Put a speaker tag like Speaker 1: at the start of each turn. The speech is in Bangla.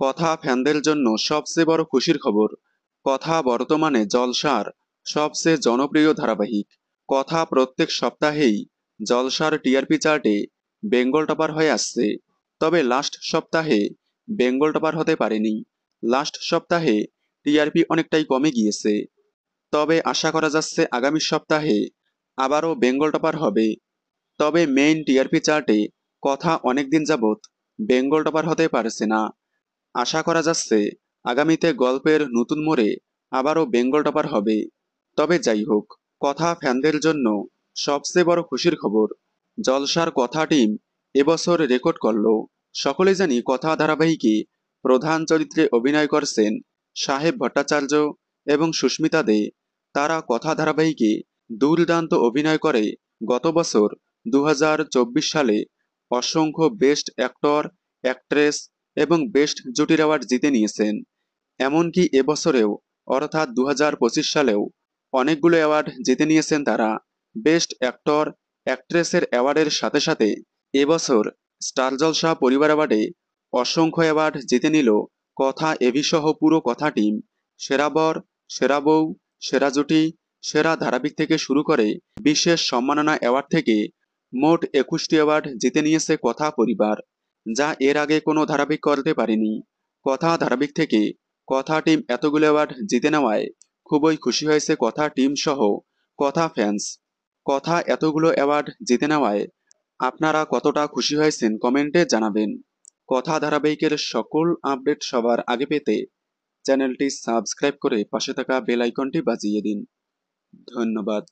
Speaker 1: কথা ফ্যানদের জন্য সবচেয়ে বড় খুশির খবর। কথা বর্তমানে জলসার সবচেয়ে জনপ্রিয় ধারাবাহিক। কথা প্রত্যেক সপ্তাহেই জলসার টিআরপি চার্টে বেঙ্গল টপার হয়ে আসছে। তবে লাস্ট সপ্তাহে বেঙ্গল টপার হতে পারেনি। লাস্ট সপ্তাহে টিআরপি অনেকটাই কমে গিয়েছে। তবে আশা করা যাচ্ছে আগামী সপ্তাহে আবারও বেঙ্গল টপার হবে। তবে মেইন টিআরপি চার্টে কথা অনেকদিন যাবৎ বেঙ্গল টপার হতে পারছে না। আশা করা যাচ্ছে আগামীতে গল্পের নতুন মোড়ে আবারও বেঙ্গল টপার হবে। তবে যাই হোক, কথা ফ্যানদের জন্য সবচেয়ে বড় খুশির খবর, জলসার কথা টিম এবছর রেকর্ড করল। সকলে জানি কথা ধারাবাহিকে প্রধান চরিত্রে অভিনয় করছেন সাহেব ভট্টাচার্য এবং সুস্মিতা দে। তারা কথা ধারাবাহিকে দুর্দান্ত অভিনয় করে গত বছর 2024 সালে অসংখ্য বেস্ট অ্যাক্টর, অ্যাক্ট্রেস এবং বেস্ট জুটির অ্যাওয়ার্ড জিতে নিয়েছেন। এমনকি এবছরেও অর্থাৎ 2025 সালেও অনেকগুলো অ্যাওয়ার্ড জিতে নিয়েছেন তারা। বেস্ট অ্যাক্টর, অ্যাক্ট্রেসের অ্যাওয়ার্ডের সাথে সাথে এবছর স্টার জলসা পরিবার অ্যাওয়ার্ডে অসংখ্য অ্যাওয়ার্ড জিতে নিল কথা এভি সহ পুরো কথা টিম। সেরা বর, সেরা বউ, সেরা জুটি, সেরা ধারাবাহিক থেকে শুরু করে বিশেষ সম্মাননা অ্যাওয়ার্ড থেকে মোট 21টি অ্যাওয়ার্ড জিতে নিয়েছে কথা পরিবার, যা এর আগে কোনো ধারাবাহিক করতে পারেনি। কথা ধারাবাহিক থেকে কথা টিম এতগুলো অ্যাওয়ার্ড জিতে নেওয়ায় খুবই খুশি হয়েছে কথা টিম সহ কথা ফ্যান্স। কথা এতগুলো অ্যাওয়ার্ড জিতে নেওয়ায় আপনারা কতটা খুশি হয়েছেন কমেন্টে জানাবেন। কথা ধারাবাহিকের সকল আপডেট সবার আগে পেতে চ্যানেলটি সাবস্ক্রাইব করে পাশে থাকা বেল আইকনটি বাজিয়ে দিন। ধন্যবাদ।